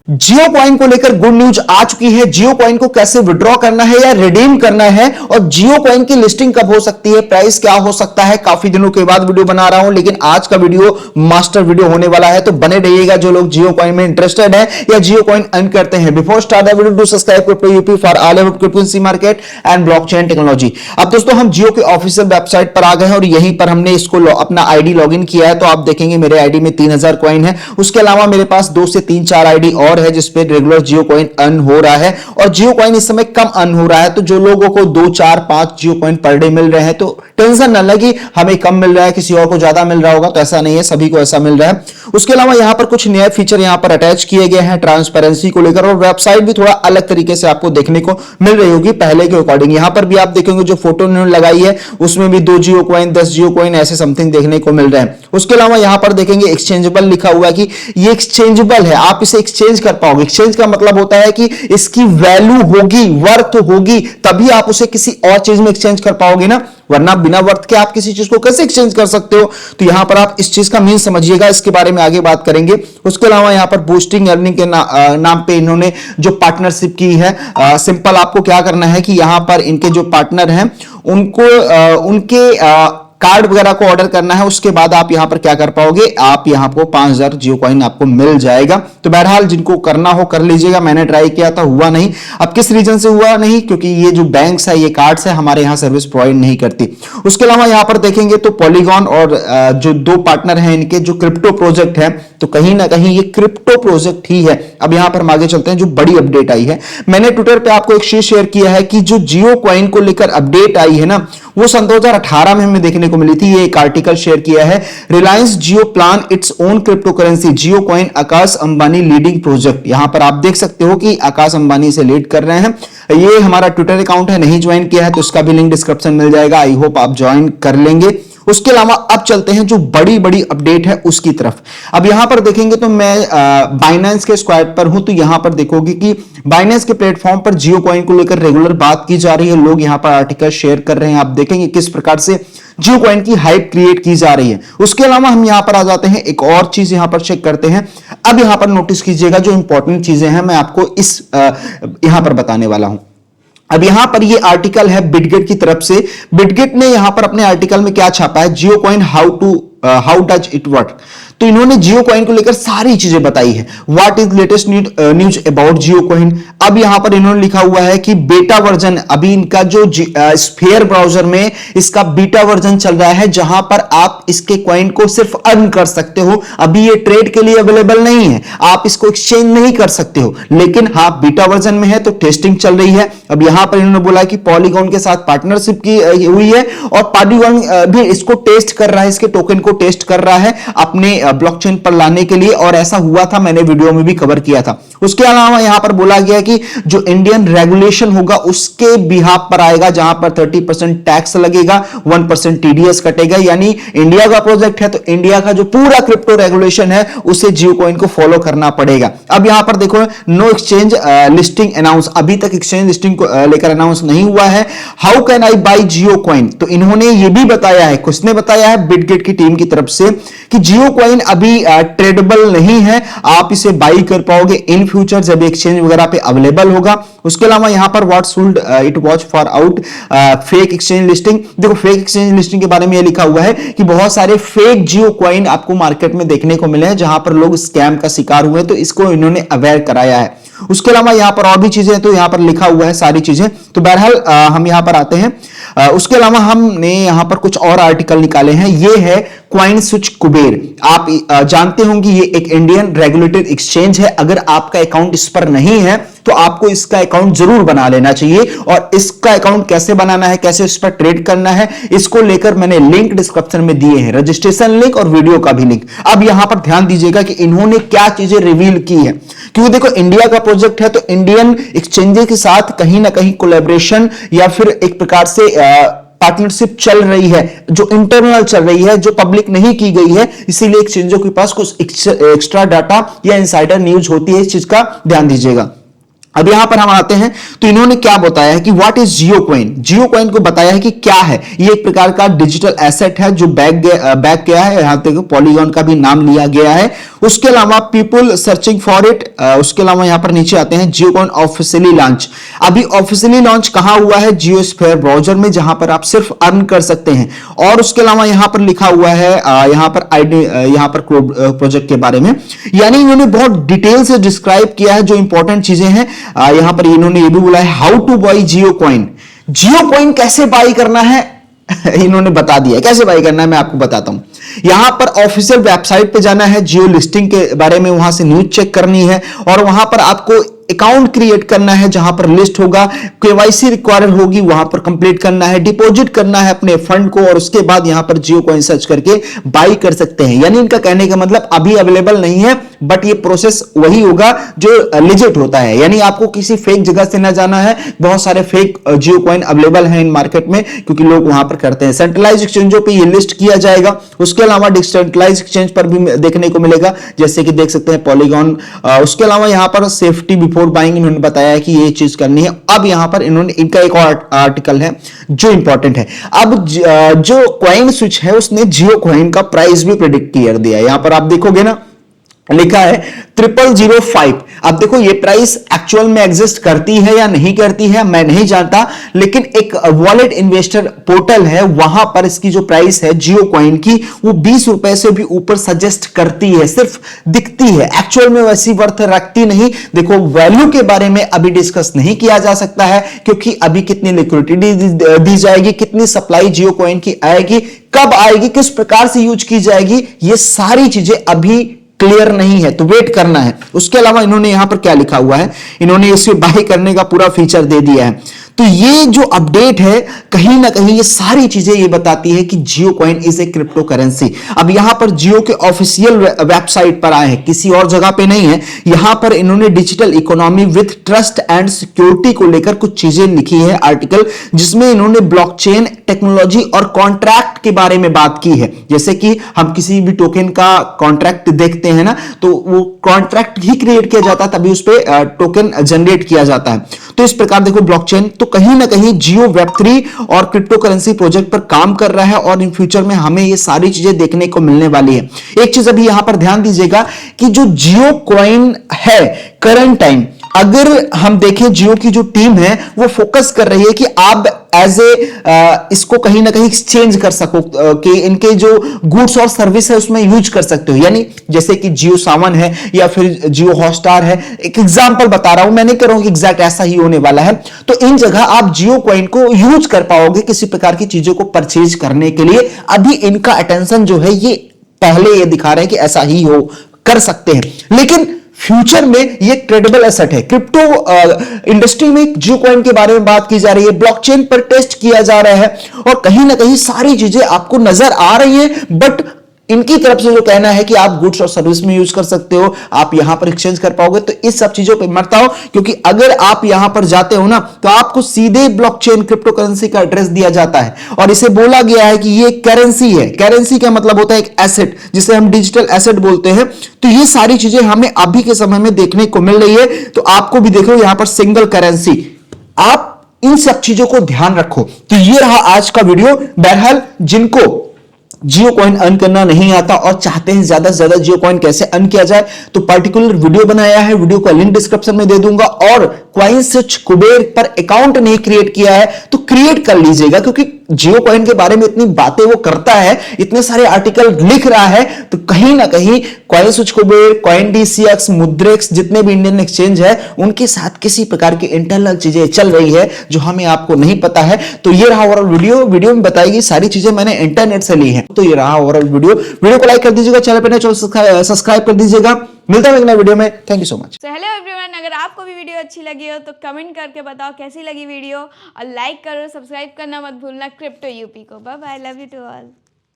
जियो coin को लेकर good news आ चुकी है। जियो कॉइन को कैसे विड्रॉ करना है या रिडीम करना है और जियो कॉइन की लिस्टिंग कब हो सकती है, प्राइस क्या हो सकता है। काफी दिनों के बाद वीडियो बना रहा हूं, लेकिन आज का वीडियो मास्टर वीडियो होने वाला है, तो बने रहिएगा जो लोग जियो कॉइन में इंटरेस्टेड है या जियो कॉइन अर्न करते हैं। Before start the video, do subscribe crypto UP for all about cryptocurrency market and blockchain technology. अब दोस्तों हम जियो के ऑफिशियल वेबसाइट पर आ गए हैं और यहीं पर हमने इसको अपना आईडी लॉगिन किया है। तो आप देखेंगे मेरे आईडी में 3000 कॉइन है। उसके अलावा मेरे पास 2 से 3-4 आईडी और है जिसपे रेगुलर जियो कॉइन अर्न हो रहा है, और जियो कॉइन इस समय कम अर्न हो रहा है। तो जो लोगों को 2, 4, 5 जियो कॉइन पर डे मिल रहे हैं तो टेंशन न लगी, हमें कम मिल रहा है, किसी और को ज्यादा मिल रहा होगा, तो ऐसा नहीं है, सभी को ऐसा मिल रहा है। उसके अलावा यहां पर कुछ नए फीचर यहां पर अटैच किए गए हैं ट्रांसपेरेंसी को लेकर, और वेबसाइट भी थोड़ा अलग तरीके से आपको देखने को मिल रही होगी पहले के अकॉर्डिंग। यहां पर भी आप देखेंगे जो फोटो उन्होंने लगाई है उसमें भी 2 जियो कॉइन, 10 जियो कॉइन ऐसे समथिंग देखने को मिल रहे हैं। उसके अलावा यहां पर देखेंगे एक्सचेंजेबल लिखा हुआ है कि ये एक्सचेंजेबल है, आप इसे एक्सचेंज कर पाओगे। एक्सचेंज का मतलब होता है कि इसकी वैल्यू होगी, वर्थ होगी, तभी आप उसे किसी और चीज में एक्सचेंज कर पाओगे ना, वरना बिना वर्थ के आप किसी चीज को कैसे एक्सचेंज कर सकते हो। तो यहां पर आप इस चीज का मीन समझिएगा, इसके बारे में आगे बात करेंगे। उसके अलावा यहां पर बूस्टिंग अर्निंग के नाम पे इन्होंने जो पार्टनरशिप की है, सिंपल आपको क्या करना है कि यहां पर इनके जो पार्टनर हैं उनको उनके कार्ड वगैरह को ऑर्डर करना है। उसके बाद आप यहां पर क्या कर पाओगे, आप यहां पर 5000 जियो कॉइन आपको मिल जाएगा। तो बहरहाल जिनको करना हो कर लीजिएगा। मैंने ट्राई किया था, हुआ नहीं। अब किस रीजन से हुआ नहीं, क्योंकि ये जो बैंक्स है, ये कार्ड्स है, हमारे यहां सर्विस प्रोवाइड नहीं करती। उसके अलावा यहां पर देखेंगे तो पॉलीगॉन और जो 2 पार्टनर हैं इनके जो क्रिप्टो प्रोजेक्ट है, तो कहीं ना कहीं ये क्रिप्टो प्रोजेक्ट ही है। अब यहां पर हम आगे चलते हैं, जो बड़ी अपडेट आई है, मैंने ट्विटर पे आपको एक चीज शेयर किया है कि जो जियो कॉइन को लेकर अपडेट आई है ना, वो सन 2018 में हमें देखने को मिली थी। ये एक आर्टिकल शेयर किया है, Reliance Jio plan its own crypto currency Jio coin Akash Ambani leading project. यहां पर आप देख सकते हो कि आकाश अंबानी से लीड कर रहे हैं। ये हमारा ट्विटर अकाउंट है, नहीं ज्वाइन किया है तो इसका भी लिंक डिस्क्रिप्शन मिल जाएगा, आई होप आप ज्वाइन कर लेंगे। उसके अलावा अब चलते हैं जो बड़ी बड़ी अपडेट है उसकी तरफ। अब यहां पर देखेंगे तो मैं बाइनेंस के स्क्वाड पर हूं, तो यहां पर देखोगे कि बाइनेंस के प्लेटफॉर्म पर जियो कॉइन को लेकर रेगुलर बात की जा रही है, लोग यहां पर आर्टिकल शेयर कर रहे हैं। आप देखेंगे किस प्रकार से जियो कॉइन की हाइप क्रिएट की जा रही है। उसके अलावा हम यहां पर आ जाते हैं, एक और चीज यहां पर चेक करते हैं। अब यहां पर नोटिस कीजिएगा, जो इंपॉर्टेंट चीजें हैं मैं आपको इस यहां पर बताने वाला हूं। अब यहां पर ये आर्टिकल है बिटगेट की तरफ से। बिटगेट ने यहां पर अपने आर्टिकल में क्या छापा है, Jio coin how does it work. तो इन्होंने जियो कॉइन को लेकर सारी चीजें बताई है। What is latest news about Jio coin. अब यहां पर इन्होंने लिखा हुआ है कि बेटा वर्जन, अभी इनका जो स्फेयर ब्राउजर में इसका बीटा वर्जन चल रहा है, जहां पर आप इसके कॉइन को सिर्फ अर्न कर सकते हो। अभी ये ट्रेड के लिए अवेलेबल नहीं है, आप इसको एक्सचेंज नहीं कर सकते हो, लेकिन हाँ बीटा वर्जन में है तो टेस्टिंग चल रही है। अब यहां पर इन्होंने बोला कि पॉलीगॉन के साथ पार्टनरशिप की हुई है और पॉलीगॉन भी इसको टेस्ट कर रहा है, इसके टोकन को टेस्ट कर रहा है अपने ब्लॉकचेन पर लाने के लिए, और ऐसा हुआ था, मैंने वीडियो में भी कवर किया था। उसके अलावा यहां पर बोला गया कि जो इंडियन रेगुलेशन होगा उसके बिहाफ पर आएगा, जहां पर 30% टैक्स लगेगा, 1% टीडीएस कटेगा। यानी इंडिया का प्रोजेक्ट है तो इंडिया का जो पूरा क्रिप्टो रेगुलेशन है उसे जियो कॉइन को फॉलो करना पड़ेगा। अब यहां पर देखो, नो एक्सचेंज लिस्टिंग अनाउंस, अभी तक एक्सचेंज लिस्टिंग को लेकर अनाउंस नहीं हुआ है। How can I by Jio coin, तो इन्होंने यह भी बताया है, किसने बताया है, बिटगेट की टीम की तरफ से, कि जियो कॉइन अभी ट्रेडेबल नहीं है, आप इसे बाई कर पाओगे इन फ्यूचर जब एक्सचेंज वगैरह पे अवेलेबल होगा। उसके अलावा यहां पर what should it watch for out fake exchange listing. देखो फेक एक्सचेंज लिस्टिंग के बारे में यह लिखा हुआ है कि बहुत सारे फेक जियो कॉइन आपको मार्केट में देखने को मिले हैं, जहां पर लोग स्कैम का शिकार हुए, तो इसको इन्होंने अवेयर कराया है। उसके अलावा यहां पर और भी चीजें, तो यहां पर लिखा हुआ है सारी चीजें। तो बहरहाल हम यहां पर आते हैं। उसके अलावा हमने यहां पर कुछ और आर्टिकल निकाले हैं। ये है कॉइन स्विच कुबेर। आप जानते होंगे ये एक इंडियन रेगुलेटेड एक्सचेंज है। अगर आपका अकाउंट इस पर नहीं है तो आपको इसका अकाउंट जरूर बना लेना चाहिए, और इसका अकाउंट कैसे बनाना है, कैसे इस पर ट्रेड करना है, इसको लेकर मैंने लिंक डिस्क्रिप्शन में दिए हैं, रजिस्ट्रेशन लिंक और वीडियो का भी लिंक। अब यहां पर ध्यान दीजिएगा कि इन्होंने क्या चीजें रिवील की है, क्योंकि देखो इंडिया का प्रोजेक्ट है तो इंडियन एक्सचेंजेस के साथ कहीं ना कहीं कोलैबोरेशन या फिर एक प्रकार से पार्टनरशिप चल रही है, जो इंटरनल चल रही है, जो पब्लिक नहीं की गई है। इसीलिए एक्सचेंजों के पास कुछ एक्स्ट्रा डाटा या इनसाइडर न्यूज होती है, इस चीज का ध्यान दीजिएगा। अब यहां पर हम आते हैं तो इन्होंने क्या बताया है कि what is Jio coin. Jio coin को बताया है कि क्या है, ये एक प्रकार का डिजिटल एसेट है जो बैक गया है, यहां तक पॉलीगॉन का भी नाम लिया गया है। उसके अलावा पीपल सर्चिंग फॉर इट, उसके अलावा यहां पर नीचे आते हैं जियो कॉइन ऑफिशियली लॉन्च। अभी ऑफिशियली लॉन्च कहां हुआ है, जियोस्फीयर ब्राउजर में, जहां पर आप सिर्फ अर्न कर सकते हैं। और उसके अलावा यहां पर लिखा हुआ है यहां पर आईडी, यहां पर प्रोजेक्ट के बारे में, यानी इन्होंने बहुत डिटेल से डिस्क्राइब किया है जो इंपॉर्टेंट चीजें हैं। यहां पर इन्होंने ये भी बोला है how two by Jio coin. Jio coin कैसे बाई करना है इन्होंने बता दिया। कैसे बाई करना है मैं आपको बताता हूं। यहां पर ऑफिशियल वेबसाइट पे जाना है, जियो लिस्टिंग के बारे में वहां से न्यूज चेक करनी है और वहां पर आपको अकाउंट क्रिएट करना है जहां पर लिस्ट होगा, केवाईसी रिक्वायर्ड होगी, वहां पर कंप्लीट करना है, डिपॉजिट करना है अपने फंड को और उसके बाद यहां पर जियो कॉइन सर्च करके बाई कर सकते हैं। यानी इनका कहने का मतलब अभी अवेलेबल नहीं है, बट ये प्रोसेस वही होगा जो लिजिट होता है, यानी आपको किसी फेक जगह से ना जाना है। बहुत सारे फेक जियो कॉइन अवेलेबल हैं इन मार्केट में क्योंकि लोग वहां पर करते हैं। सेंट्रलाइज एक्सचेंजों पे ये लिस्ट किया जाएगा, उसके अलावा डिसेंट्रलाइज एक्सचेंज पर भी देखने को मिलेगा, जैसे कि देख सकते हैं पॉलीगॉन। उसके अलावा यहां पर सेफ्टी बिफोर बाइंग इन्होंने बताया है कि ये चीज करनी है। अब यहां पर इन्होंने इनका एक और आर्टिकल है जो इंपॉर्टेंट है। अब जो कॉइन स्विच है उसने जियो कॉइन का प्राइस भी प्रेडिक्ट कर दिया है। यहां पर आप देखोगे ना लिखा है 0005। अब देखो ये प्राइस एक्चुअल में एग्जिस्ट करती है या नहीं करती है मैं नहीं जानता, लेकिन एक वॉलेट इन्वेस्टर पोर्टल है, वहां पर इसकी जो प्राइस है जियो कॉइन की वो 20 रुपए से भी ऊपर सजेस्ट करती है, सिर्फ दिखती है, एक्चुअल में वैसी वर्थ रखती नहीं। देखो वैल्यू के बारे में अभी डिस्कस नहीं किया जा सकता है क्योंकि अभी कितनी लिक्विडिटी दी जाएगी, कितनी सप्लाई जियो कॉइन की आएगी, कब आएगी, किस प्रकार से यूज की जाएगी, ये सारी चीजें अभी क्लियर नहीं है, तो वेट करना है। उसके अलावा इन्होंने यहां पर क्या लिखा हुआ है, इन्होंने इसे बाय करने का पूरा फीचर दे दिया है। तो ये जो अपडेट है कहीं ना कहीं ये सारी चीजें ये बताती है कि Jio coin is a crypto currency. अब यहां पर जियो के ऑफिशियल वेबसाइट पर आए हैं, किसी और जगह पे नहीं है। यहां पर इन्होंने digital economy with trust and security को लेकर कुछ चीजें लिखी है आर्टिकल, जिसमें इन्होंने ब्लॉकचेन टेक्नोलॉजी और कॉन्ट्रैक्ट के बारे में बात की है। जैसे कि हम किसी भी टोकन का कॉन्ट्रैक्ट देखते हैं ना, तो वो कॉन्ट्रैक्ट ही क्रिएट किया जाता है, तभी उस पर टोकन जनरेट किया जाता है। तो इस प्रकार देखो ब्लॉकचेन, तो कहीं ना कहीं जियो वेब3 और क्रिप्टो करेंसी प्रोजेक्ट पर काम कर रहा है और इन फ्यूचर में हमें ये सारी चीजें देखने को मिलने वाली है। एक चीज अभी यहां पर ध्यान दीजिएगा कि जो जियो कॉइन है करंट टाइम, अगर हम देखें जियो की जो टीम है वो फोकस कर रही है कि आप एज ए इसको कहीं ना कहीं एक्सचेंज कर सको, कि इनके जो गुड्स और सर्विस है उसमें यूज कर सकते हो। यानी जैसे कि जियो सावन है या फिर जियो हॉटस्टार है, एक एग्जांपल बता रहा हूं, मैं नहीं कह रहा हूं कि एग्जैक्ट ऐसा ही होने वाला है। तो इन जगह आप जियो कॉइन को यूज कर पाओगे किसी प्रकार की चीजों को परचेज करने के लिए। अभी इनका अटेंशन जो है ये पहले ये दिखा रहे हैं कि ऐसा ही हो कर सकते हैं, लेकिन फ्यूचर में ये ट्रेडेबल एसेट है। क्रिप्टो इंडस्ट्री में जियो कॉइन के बारे में बात की जा रही है, ब्लॉकचेन पर टेस्ट किया जा रहा है और कहीं ना कहीं सारी चीजें आपको नजर आ रही हैं, बट इनकी तरफ से जो कहना है कि आप गुड्स और सर्विस में यूज कर सकते हो, आप यहां पर एक्सचेंज कर पाओगे। तो इस सब चीजों पे मत आओ, क्योंकि अगर आप यहां पर जाते हो ना तो आपको सीधे ब्लॉकचेन क्रिप्टो करेंसी का एड्रेस दिया जाता है और इसे बोला गया है कि ये करेंसी है। करेंसी का मतलब होता है एक एसेट, जिसे हम डिजिटल एसेट बोलते हैं। तो ये सारी चीजें हमें अभी के समय में देखने को मिल रही है। तो आपको भी देखो यहां पर सिंगल करेंसी, आप इन सब चीजों को ध्यान रखो। तो ये रहा आज का वीडियो। बहरहाल जिनको जियो कॉइन अर्न करना नहीं आता और चाहते हैं ज्यादा से ज्यादा जियो कॉइन कैसे अर्न किया जाए, तो पर्टिकुलर वीडियो बनाया है, वीडियो का लिंक डिस्क्रिप्शन में दे दूंगा। और कॉइन स्विच कुबेर पर अकाउंट नहीं क्रिएट किया है तो क्रिएट कर लीजिएगा, क्योंकि जियो कॉइन के बारे में इतनी बातें वो करता है, इतने सारे आर्टिकल लिख रहा है, तो कहीं ना कहीं coin switch Kuber, coin DCX, Mudrex, जितने भी इंडियन एक्सचेंज है उनके साथ किसी प्रकार की इंटरनल चीजें चल रही है जो हमें आपको नहीं पता है। तो ये रहा ओवरऑल वीडियो में बताई गई सारी चीजें मैंने इंटरनेट से ली है। तो ये रहा ओवरऑल वीडियो को लाइक कर दीजिएगा, चैनल पर नए सब्सक्राइब कर दीजिएगा। मिलता है अगले वीडियो में। Thank you so much. Hello everyone, अगर आपको भी वीडियो अच्छी लगी हो तो कमेंट करके बताओ कैसी लगी वीडियो, और लाइक करो, सब्सक्राइब करना मत भूलना क्रिप्टो यूपी को। Bye bye, love you to all.